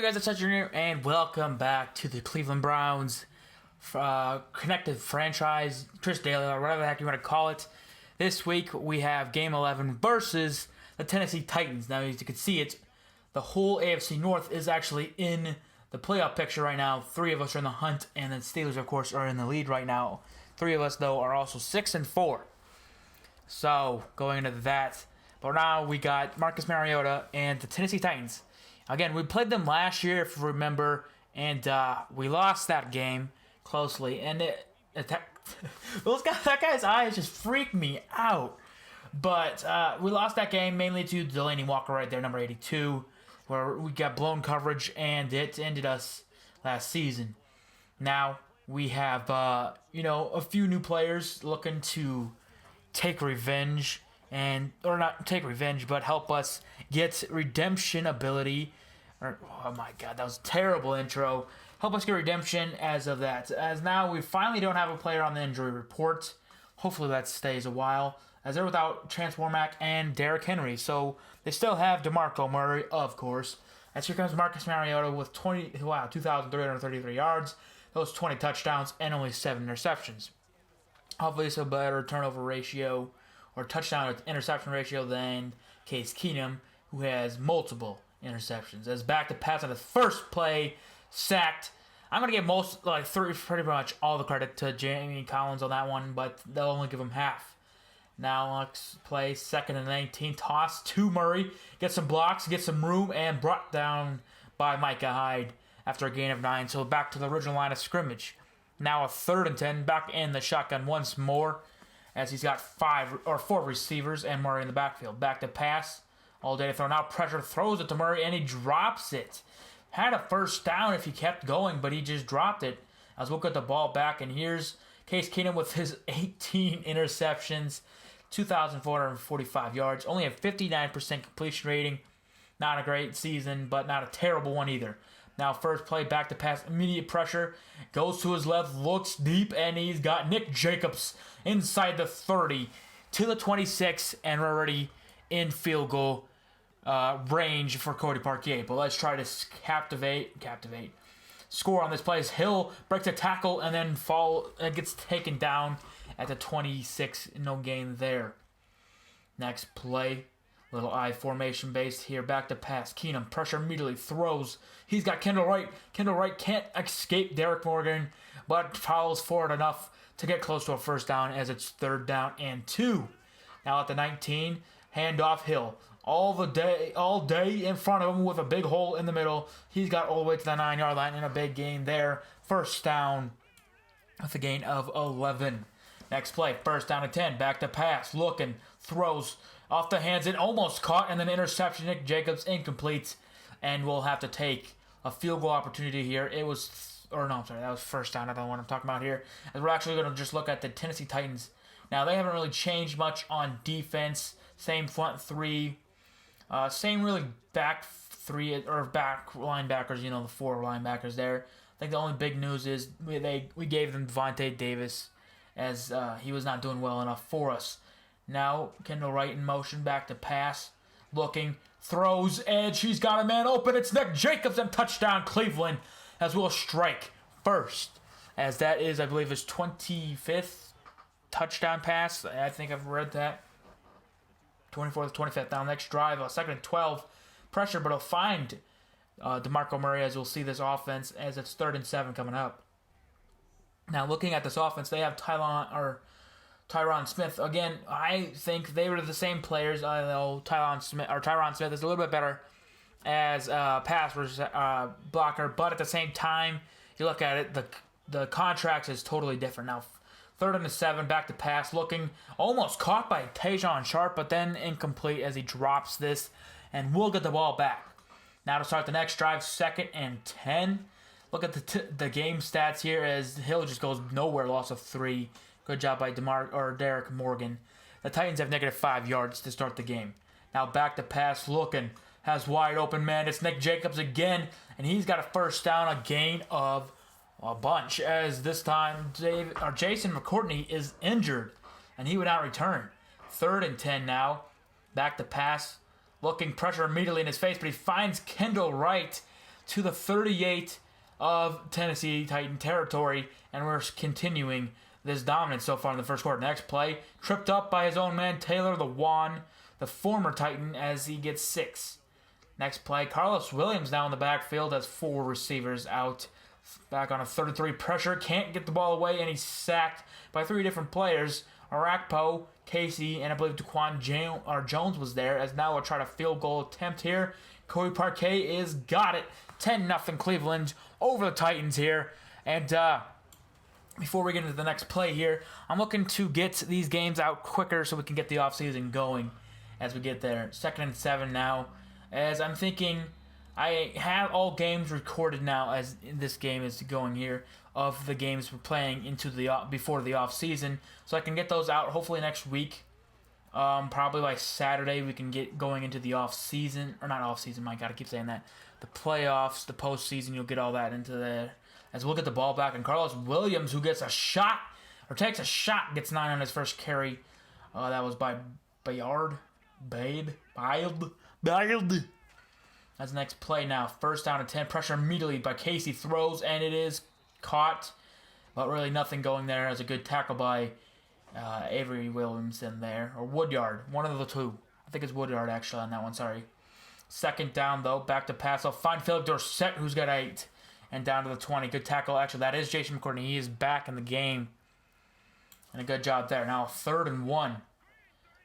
guys? It's Hutcher here, and welcome back to the Cleveland Browns connected franchise, Chris Daly, or whatever the heck you want to call it. This week we have Game 11 versus the Tennessee Titans. Now, as you can see, the whole AFC North is actually in the playoff picture right now. Three of us are in the hunt, and the Steelers, of course, are in the lead right now. Three of us, though, are also 6-4. So, going into that, but now we got Marcus Mariota and the Tennessee Titans. Again, we played them last year, if you remember, and we lost that game closely. And that guy's eyes just freaked me out. But we lost that game mainly to Delaney Walker right there, number 82, where we got blown coverage, and it ended us last season. Now we have, a few new players looking to take revenge. Or not take revenge, but help us get redemption ability. Oh my god, that was a terrible intro. Help us get redemption as of that. As now we finally don't have a player on the injury report. Hopefully that stays a while, as they're without Chance Warmack and Derrick Henry. So they still have DeMarco Murray, of course. As here comes Marcus Mariota with 2,333 yards, those 20 touchdowns, and only 7 interceptions. Obviously a better turnover ratio or touchdown to interception ratio than Case Keenum, who has multiple interceptions. As back to pass on his first play, sacked. I'm going to give pretty much all the credit to Jamie Collins on that one, but they'll only give him half. Now let's play 2nd and 19, toss to Murray, get some blocks, get some room, and brought down by Micah Hyde after a gain of 9. So back to the original line of scrimmage. Now a 3rd and 10, back in the shotgun once more, as he's got 4 receivers and Murray in the backfield. Back to pass. All day thrown out. Pressure throws it to Murray, and he drops it. Had a first down if he kept going, but he just dropped it. As we'll get the ball back, and here's Case Keenum with his 18 interceptions, 2,445 yards, only a 59% completion rating. Not a great season, but not a terrible one either. Now, first play, back to pass, immediate pressure, goes to his left, looks deep, and he's got Nick Jacobs inside the 30 to the 26, and we're already in field goal range for Cody Parkey. But let's try to score on this play. As Hill breaks a tackle and then gets taken down at the 26, no gain there. Next play. Little I formation based here. Back to pass. Keenum pressure immediately throws. He's got Kendall Wright. Kendall Wright can't escape Derek Morgan, but follows forward enough to get close to a first down as it's 3rd down and 2. Now at the 19, handoff Hill. All day in front of him with a big hole in the middle. He's got all the way to the 9-yard line in a big gain there. First down with a gain of 11. Next play, 1st down and 10. Back to pass. Looking. Throws off the hands and almost caught, and then interception. Nick Jacobs incomplete, and we'll have to take a field goal opportunity here. That was first down. I don't know what I'm talking about here. And we're actually going to just look at the Tennessee Titans. Now, they haven't really changed much on defense. Same front three. Same really back three, or back linebackers, the 4 linebackers there. I think the only big news is we gave them Devontae Davis, as he was not doing well enough for us. Now, Kendall Wright in motion, back to pass. Looking, throws, edge. He's got a man open. It's Nick Jacobs, and touchdown Cleveland, as we'll strike first. As that is, I believe, his 25th touchdown pass. I think I've read that. 24th, 25th. Now, next drive, 2nd and 12. Pressure, but he'll find DeMarco Murray, as we'll see this offense, as it's 3rd and 7 coming up. Now, looking at this offense, they have Tyron Smith. Again, I think they were the same players. I know Tyron Smith is a little bit better as a pass blocker, but at the same time, you look at it, the contract is totally different. Now, 3rd and 7, back to pass, looking, almost caught by Tajon Sharp, but then incomplete as he drops this, and we'll get the ball back. Now to start the next drive, 2nd and 10. Look at the game stats here as Hill just goes nowhere, loss of 3. Good job by Derek Morgan. The Titans have -5 yards to start the game. Now back to pass, looking, has wide open man. It's Nick Jacobs again, and he's got a first down, a gain of a bunch. As this time, Jason McCourtney is injured, and he would not return. 3rd and 10 now. Back to pass, looking, pressure immediately in his face, but he finds Kendall Wright to the 38 of Tennessee Titan territory, and we're continuing this dominance so far in the first quarter. Next play, tripped up by his own man, Taylor Lewan, the former Titan, as he gets 6. Next play, Carlos Williams now in the backfield has 4 receivers out. Back on a 33 pressure, can't get the ball away, and he's sacked by 3 different players. Arakpo, Casey, and I believe Daquan Jones was there, as now we'll try to field goal attempt here. Corey Parquet is got it. 10-0 Cleveland over the Titans here. And before we get into the next play here, I'm looking to get these games out quicker so we can get the offseason going as we get there. 2nd and 7 now, as I'm thinking I have all games recorded now as this game is going here of the games we're playing into the before the off season, so I can get those out hopefully next week. Probably by Saturday we can get going into the off season, or not off season. My God, I keep saying that. The playoffs, the postseason, you'll get all that into there as we'll get the ball back. And Carlos Williams, who gets a shot or takes a shot, gets 9 on his first carry. That was by Bayard. That's the next play now. 1st down and 10. Pressure immediately by Casey. Throws, and it is caught. But really nothing going there. As a good tackle by Avery Williamson there. Or Woodyard. One of the two. I think it's Woodyard actually on that one. Sorry. 2nd down, though. Back to pass. I'll find Philip Dorsett, who's got 8. And down to the 20. Good tackle. Actually, that is Jason McCourtney. He is back in the game. And a good job there. Now 3rd and 1.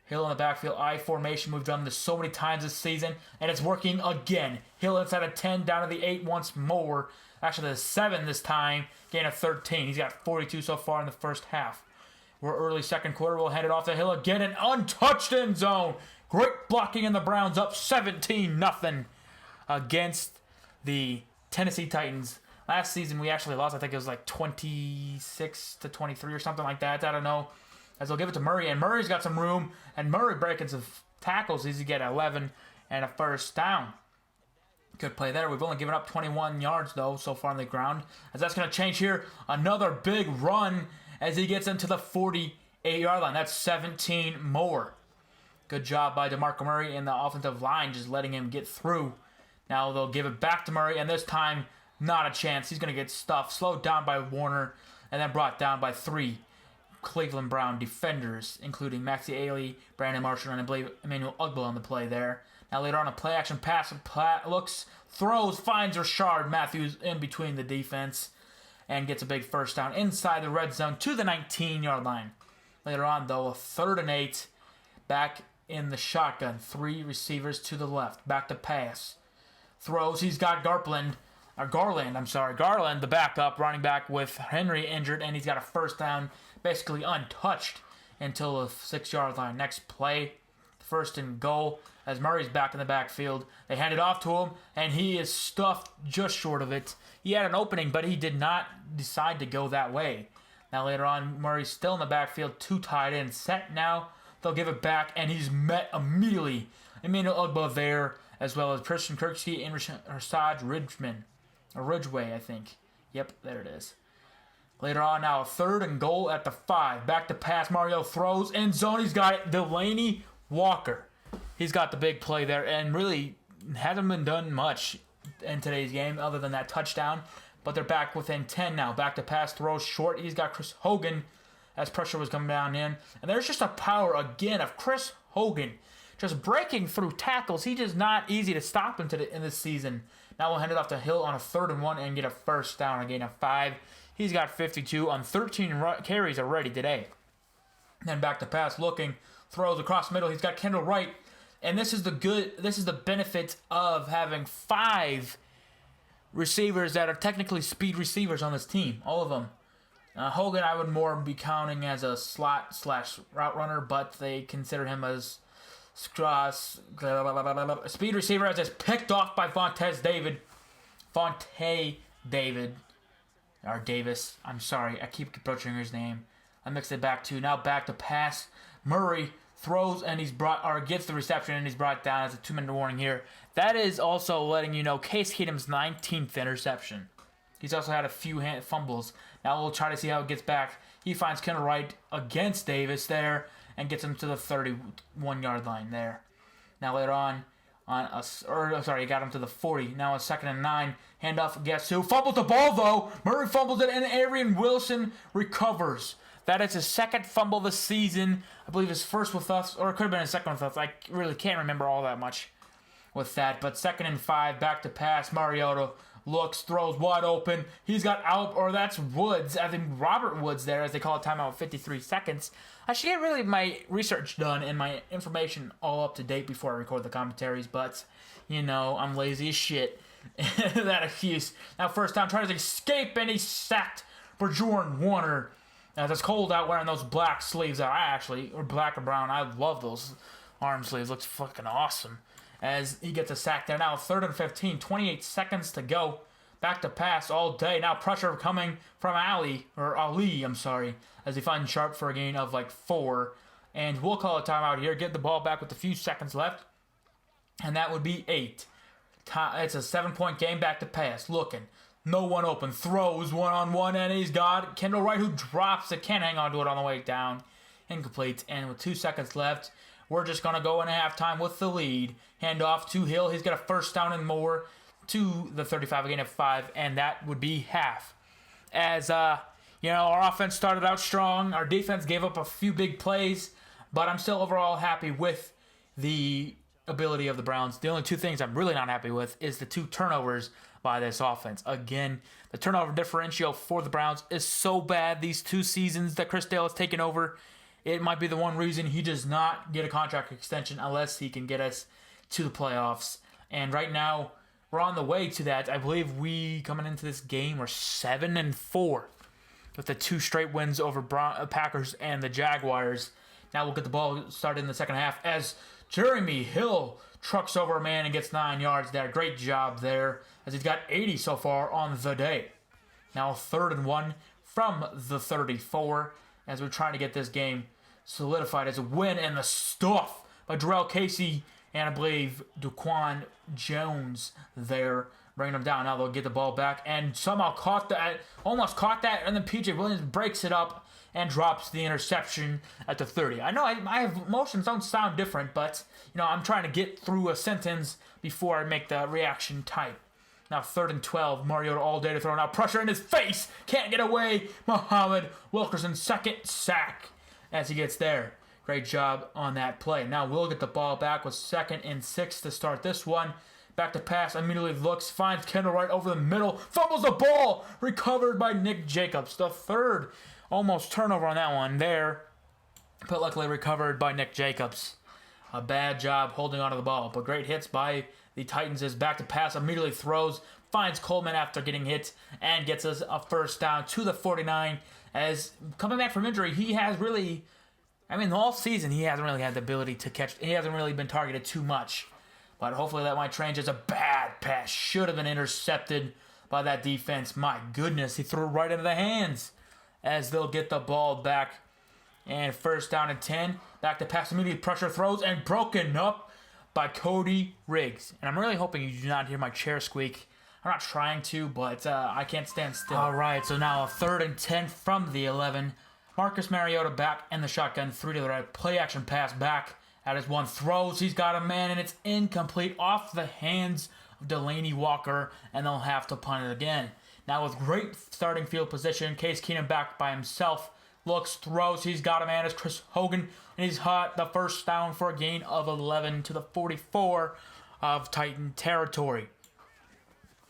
Hill in the backfield, I formation. We've done this so many times this season, and it's working again. Hill inside of 10, down to the 8 once more. Actually, the 7 this time, gain of 13. He's got 42 so far in the first half. We're early second quarter. We'll hand it off to Hill again, an untouched end zone. Great blocking, and the Browns up 17-0 against the Tennessee Titans. Last season, we actually lost. I think it was like 26-23 or something like that. I don't know. As they'll give it to Murray, and Murray's got some room, and Murray breaking some tackles. He's get 11 and a 1st down. Good play there. We've only given up 21 yards, though, so far on the ground. As that's going to change here. Another big run as he gets into the 48-yard line. That's 17 more. Good job by DeMarco Murray and the offensive line, just letting him get through. Now they'll give it back to Murray, and this time, not a chance. He's going to get stuffed, slowed down by Warner, and then brought down by 3 Cleveland Brown defenders, including Maxie Ailey, Brandon Marshall, and I believe Emmanuel Ugbo on the play there. Now later on, a play-action pass, looks, throws, finds Rashard Matthews in between the defense, and gets a big 1st down inside the red zone to the 19-yard line. Later on, though, a 3rd and 8, back in the shotgun, 3 receivers to the left, back to pass. Throws, he's got Garland, the backup, running back with Henry injured, and he's got a 1st down, basically untouched until the 6-yard line. Next play, 1st and goal, as Murray's back in the backfield. They hand it off to him, and he is stuffed just short of it. He had an opening, but he did not decide to go that way. Now later on, Murray's still in the backfield, 2 tight ends set now. They'll give it back, and he's met immediately. Emmanuel Ugbo there, as well as Christian Kirksey and Rashad Ridgeway, I think. Yep, there it is. Later on now, 3rd and goal at the 5. Back to pass. Mario throws. End zone. He's got it. Delaney Walker. He's got the big play there. And really hasn't been done much in today's game other than that touchdown. But they're back within 10 now. Back to pass. Throws short. He's got Chris Hogan as pressure was coming down in. And there's just a power again of Chris Hogan. Just breaking through tackles. He just not easy to stop in this season. Now we'll hand it off to Hill on a 3rd and 1 and get a 1st down, a gain of 5. He's got 52 on 13 carries already today. Then back to pass, looking, throws across the middle. He's got Kendall Wright, and this is the benefit of having 5 receivers that are technically speed receivers on this team. All of them. Hogan, I would more be counting as a slot/route runner, but they consider him as speed receiver, as it's picked off by Fonte David. Or Davis. I'm sorry. I keep approaching his name. I mixed it back to. Now back to pass. Murray throws and gets the reception and he's brought down as a 2-minute warning here. That is also letting you know Case Keenum's 19th interception. He's also had a few fumbles. Now we'll try to see how it gets back. He finds Kendall Wright against Davis there and gets him to the 31-yard line there. Now later on, he got him to the 40. Now a 2nd and 9. Handoff, guess who? Fumbles the ball, though. Murray fumbles it, and Arian Wilson recovers. That is his 2nd fumble of the season. I believe his first with us, or it could have been his 2nd with us. I really can't remember all that much with that. But 2nd and 5, back to pass. Mariota looks, throws wide open. He's got out, or that's Woods. I think Robert Woods there, as they call it, timeout with 53 seconds. I should get really my research done and my information all up to date before I record the commentaries, but, I'm lazy as shit. That excuse. Now first down, tries to escape, and he's sacked for Jordan Warner. As it's cold out, wearing those black sleeves or black or brown. I love those arm sleeves. Looks fucking awesome. As he gets a sack there. Now 3rd and 15, 28 seconds to go. Back to pass all day. Now pressure coming from Ali, as he finds Sharp for a gain of 4. And we'll call a timeout here. Get the ball back with a few seconds left. And that would be 8. It's a 7-point game. Back to pass. Looking. No one open. Throws one-on-one, and he's got Kendall Wright, who drops it. Can't hang on to it on the way down. Incomplete. And with 2 seconds left, we're just going to go into halftime with the lead. Hand off to Hill. He's got a first down and more to the 35, a gain of 5, and that would be half. As, our offense started out strong. Our defense gave up a few big plays, but I'm still overall happy with the ability of the Browns. The only 2 things I'm really not happy with is the 2 turnovers by this offense. Again, the turnover differential for the Browns is so bad these 2 seasons that Chris Dale has taken over. It might be the one reason he does not get a contract extension unless he can get us to the playoffs. And right now, we're on the way to that. I believe we, coming into this game, are 7-4 with the 2 straight wins over Packers and the Jaguars. Now we'll get the ball started in the second half as Jeremy Hill trucks over a man and gets 9 yards there. Great job there, as he's got 80 so far on the day. Now 3rd and 1 from the 34, as we're trying to get this game solidified as a win. And the stuff by Jarrell Casey and I believe Duquan Jones there, bringing them down. Now they'll get the ball back and somehow almost caught that, and then P.J. Williams breaks it up and drops the interception at the 30. I know my emotions don't sound different, but I'm trying to get through a sentence before I make the reaction type. Now 3rd and 12, Mariota all day to throw. Now pressure in his face, can't get away. Muhammad Wilkerson, 2nd sack as he gets there. Great job on that play. Now we'll get the ball back with 2nd and 6 to start this one. Back to pass, immediately looks, finds Kendall right over the middle, fumbles the ball, recovered by Nick Jacobs. The 3rd almost turnover on that one there, but luckily recovered by Nick Jacobs. A bad job holding onto the ball, but great hits by the Titans. Is back to pass, immediately throws, finds Coleman after getting hit, and gets us a first down to the 49. As coming back from injury, he has really, all season he hasn't really had the ability to catch. He hasn't really been targeted too much, but hopefully that might change. As a bad pass should have been intercepted by that defense. My goodness, he threw it right into the hands. As they'll get the ball back. And first down and 10. Back to pass, immediate pressure throws, and broken up by Cody Riggs. And I'm really hoping you do not hear my chair squeak. I'm not trying to, but I can't stand still. All right, so now a 3rd and 10 from the 11. Marcus Mariota back in the shotgun, 3 to the right. Play action pass back at his 1. Throws, he's got a man, and it's incomplete off the hands of Delaney Walker, and they'll have to punt it again. Now with great starting field position, Case Keenum back by himself. Looks, throws, he's got a man as Chris Hogan, and he's hot the first down for a gain of 11 to the 44 of Titan territory.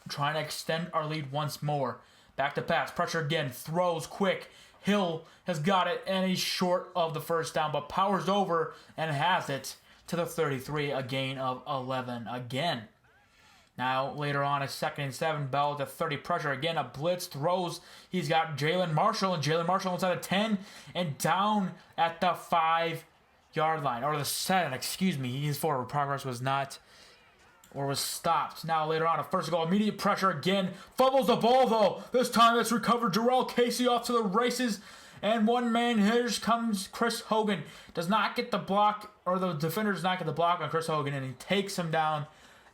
Trying to extend our lead once more. Back to pass, pressure again, throws quick. Hill has got it, and he's short of the first down, but powers over and has it to the 33, a gain of 11 again. Now, later on, a 2nd and 7, Bell to 30, pressure again, a blitz, throws. He's got Jalen Marshall, and Jalen Marshall inside of 10 and down at the 5-yard line, or the 7, His forward progress was not, or was stopped. Now, later on, a 1st goal, immediate pressure again, fumbles the ball, though. This time it's recovered. Jarrell Casey off to the races, and one man, here comes Chris Hogan. Does not get the block, or the defender does not get the block on Chris Hogan, and he takes him down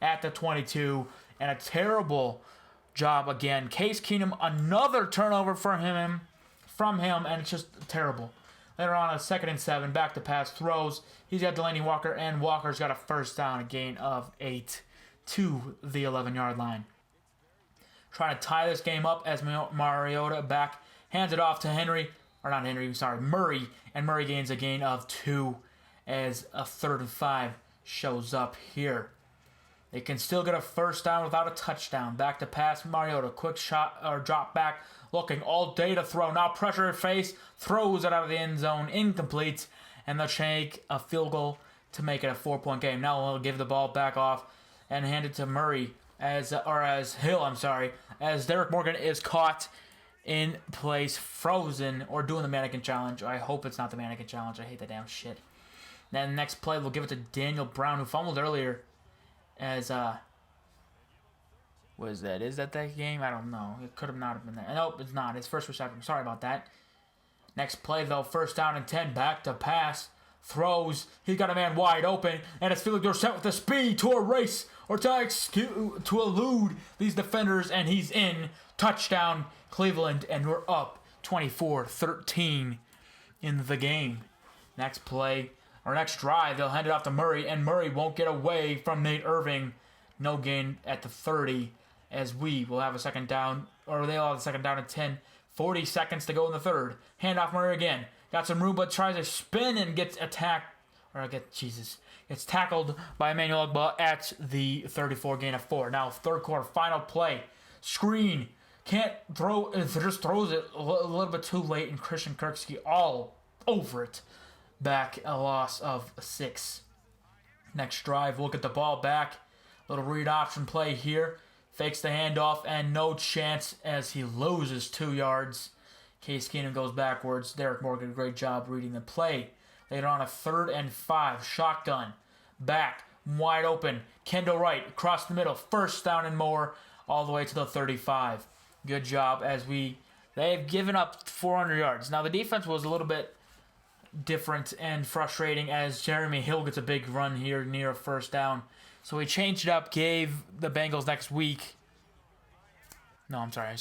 at the 22, and a terrible job again. Case Keenum, another turnover from him, and it's just terrible. Later on, a 2nd and 7, back to pass, throws. He's got Delaney Walker, and Walker's got a first down, a gain of 8 to the 11-yard line. Trying to tie this game up as Mariota back hands it off to Murray, and Murray gains a gain of 2 as a 3rd and 5 shows up here. They can still get a first down without a touchdown. Back to pass, Mariota, quick shot or drop back, looking all day to throw. Now pressure face, throws it out of the end zone, incomplete, and they'll take a field goal to make it a 4-point game. Now they'll give the ball back off and hand it to Murray as Derek Morgan is caught in place, frozen, or doing the mannequin challenge. I hope it's not the mannequin challenge. I hate that damn shit. Then next play, we'll give it to Daniel Brown, who fumbled earlier. As what is that? Is that game? I don't know. It could have not have been that. Nope, it's not. It's first reception. Sorry about that. Next play though, 1st down and 10. Back to pass. Throws. He's got a man wide open, and it's Felix Dorsett with the speed to erase or to elude these defenders, and he's in. Touchdown, Cleveland, and we're up 24-13 in the game. Next play. Our next drive, they'll hand it off to Murray, and Murray won't get away from Nate Irving. No gain at the 30, as we will have a second down, or they'll have a second down at 10. 40 seconds to go in the 3rd. Hand off Murray again. Got some room, but tries to spin and gets attacked, gets tackled by Emmanuel Ogba at the 34, gain of 4. Now 3rd quarter, final play. Screen. Can't throw, just throws it a little bit too late, and Christian Kirksey all over it. Back, a loss of 6. Next drive, we'll get the ball back. Little read option play here. Fakes the handoff, and no chance as he loses 2 yards. Case Keenum goes backwards. Derek Morgan, great job reading the play. Later on, a 3rd and 5. Shotgun. Back, wide open. Kendall Wright, across the middle. First down and more, all the way to the 35. Good job as they've given up 400 yards. Now, the defense was a little bit different and frustrating as Jeremy Hill gets a big run here near a first down. So we changed it up, gave the Bengals next week. No, I'm sorry.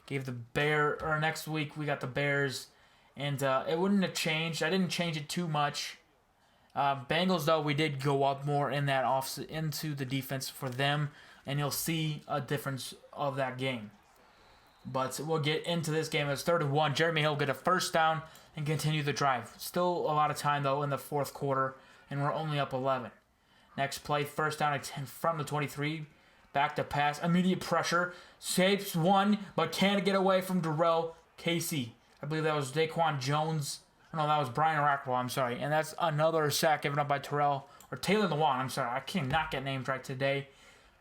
Gave the next week we got the Bears, and it wouldn't have changed. I didn't change it too much. Bengals, though, we did go up more in that into the defense for them, and you'll see a difference of that game. But we'll get into this game. It's 3rd and 1. Jeremy Hill get a first down and continue the drive. Still a lot of time, though, in the 4th quarter, and we're only up 11. Next play, 1st down and 10 from the 23. Back to pass. Immediate pressure. Saves one, but can't get away from Darrell Casey. I believe that was Daquan Jones. No, that was Brian Rackwell, I'm sorry. And that's another sack given up by Taylor Lewan. I'm sorry. I cannot get names right today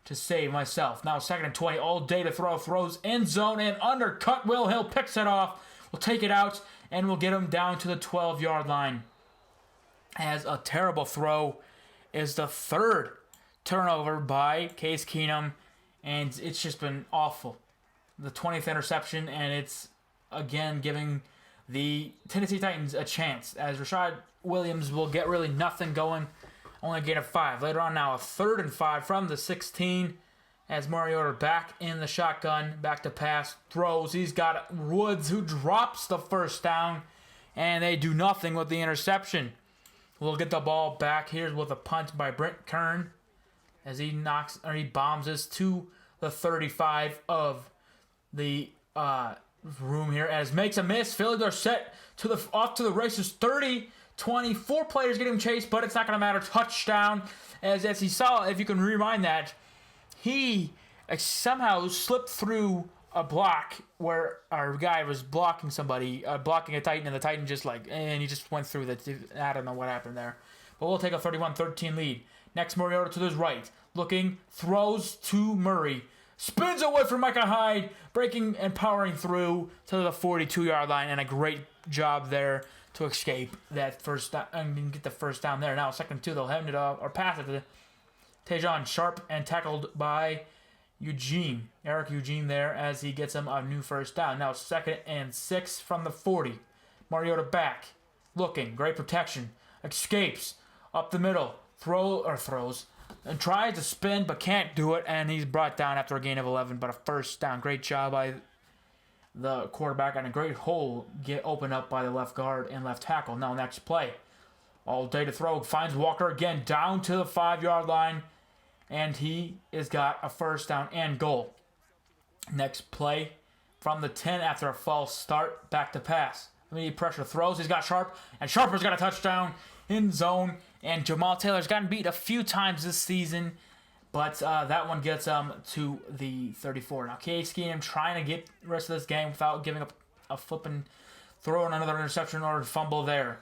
to save myself. Now 2nd and 20. All day to throw. Throws end zone and undercut. Will Hill picks it off. We'll take it out, and we'll get him down to the 12-yard line. As a terrible throw is the 3rd turnover by Case Keenum, and it's just been awful. The 20th interception, and it's, again, giving the Tennessee Titans a chance, as Rashad Williams will get really nothing going, only a gain of 5. Later on now, a 3rd and 5 from the 16, as Mariota back in the shotgun, back to pass, throws. He's got Woods, who drops the first down, and they do nothing with the interception. We'll get the ball back here with a punt by Brent Kern, as he bombs this to the 35 of the room here, as makes a miss. Philly Dorsett off to the races. 30, 24 players getting chased, but it's not going to matter. Touchdown, as he saw, if you can rewind that, he somehow slipped through a block where our guy was blocking somebody, blocking a Titan, and the Titan and he just went through that. I don't know what happened there. But we'll take a 31-13 lead. Next, Mariota to his right. Looking, throws to Murray. Spins away from Micah Hyde, breaking and powering through to the 42-yard line, and a great job there to escape that first down and get the first down there. Now, 2nd and 2, they'll hand it off or pass it to Tajon Sharp, and tackled by Eric Eugene there, as he gets him a new first down. Now 2nd and 6 from the 40. Mariota back, looking, great protection, escapes up the middle, throws, and tries to spin but can't do it, and he's brought down after a gain of 11, but a first down. Great job by the quarterback and a great hole get opened up by the left guard and left tackle. Now next play. All day to throw. Finds Walker again down to the 5-yard line. And he has got a first down and goal. Next play from the 10 after a false start. Back to pass. Immediate pressure throws. He's got Sharp. And Sharper's got a touchdown in zone. And Jamal Taylor's gotten beat a few times this season. But that one gets to the 34. Now Case Keenum trying to get the rest of this game without giving up a flipping throw and another interception or fumble there.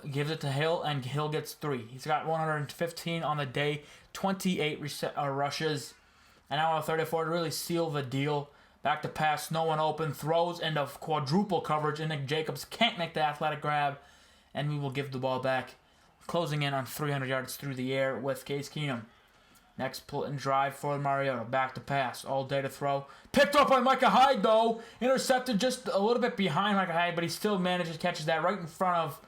Gives it to Hill, and Hill gets 3. He's got 115 on the day, 28 rushes. And now on 34 to really seal the deal. Back to pass, no one open, throws into quadruple coverage, and Nick Jacobs can't make the athletic grab, and we will give the ball back. Closing in on 300 yards through the air with Case Keenum. Next pull and drive for Mariota. Back to pass. All day to throw. Picked up by Micah Hyde, though. Intercepted just a little bit behind Micah Hyde, but he still manages to catch that right in front of,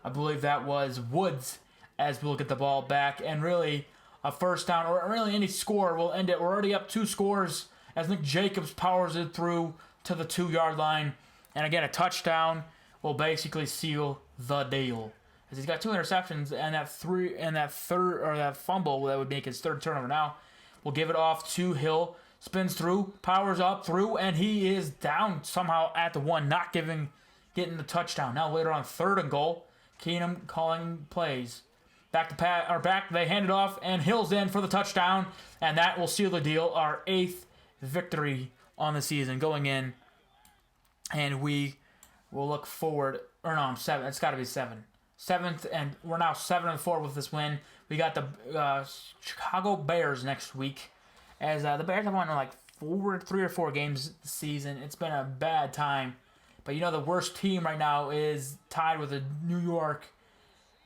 I believe that was Woods, as we'll get the ball back. And really, a first down, or really any score, will end it. We're already up 2 scores as Nick Jacobs powers it through to the 2-yard line. And again, a touchdown will basically seal the deal. As he's got 2 interceptions and that fumble that would make his 3rd turnover. Now we'll give it off to Hill. Spins through, powers up through, and he is down somehow at the 1, not getting the touchdown. Now later on 3rd and goal, Keenum calling plays. Back, they hand it off, and Hill's in for the touchdown, and that will seal the deal. Our 8th victory on the season going in, and we will look forward. Or no, 7. It's got to be 7. 7th, and we're now 7-4 with this win. We got the Chicago Bears next week, as the Bears have won like 3 or 4 games this season. It's been a bad time, but the worst team right now is tied with the New York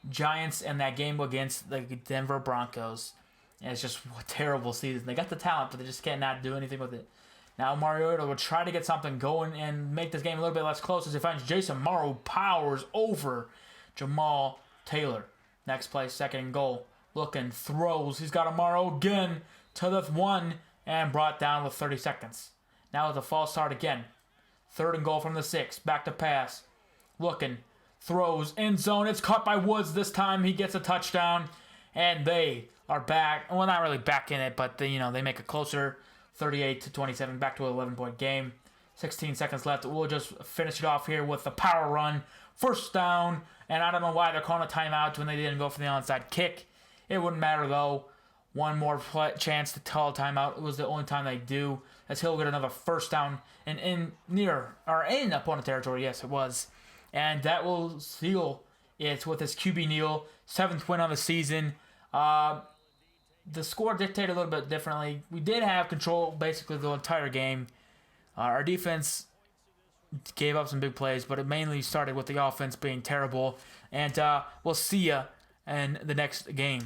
Giants and that game against the Denver Broncos. And it's just a terrible season. They got the talent, but they just cannot do anything with it. Now Mariota will try to get something going and make this game a little bit less close as he finds Jason Morrow powers over Jamal Taylor. Next play, 2nd and goal. Looking, throws. He's got Amaro again to the 1 and brought down with 30 seconds. Now it's a false start again. 3rd and goal from the 6. Back to pass. Looking, throws, end zone. It's caught by Woods this time. He gets a touchdown, and they are back. Well, not really back in it, but they make it closer. 38-27, back to an 11-point game. 16 seconds left. We'll just finish it off here with the power run. First down, and I don't know why they're calling a timeout when they didn't go for the onside kick. It wouldn't matter, though. One more chance to call a timeout. It was the only time they do. As Hill get another first down and in opponent territory. Yes, it was. And that will seal it with his QB kneel. 7th win on the season. The score dictated a little bit differently. We did have control basically the entire game. Our defense gave up some big plays, but it mainly started with the offense being terrible. And we'll see ya in the next game.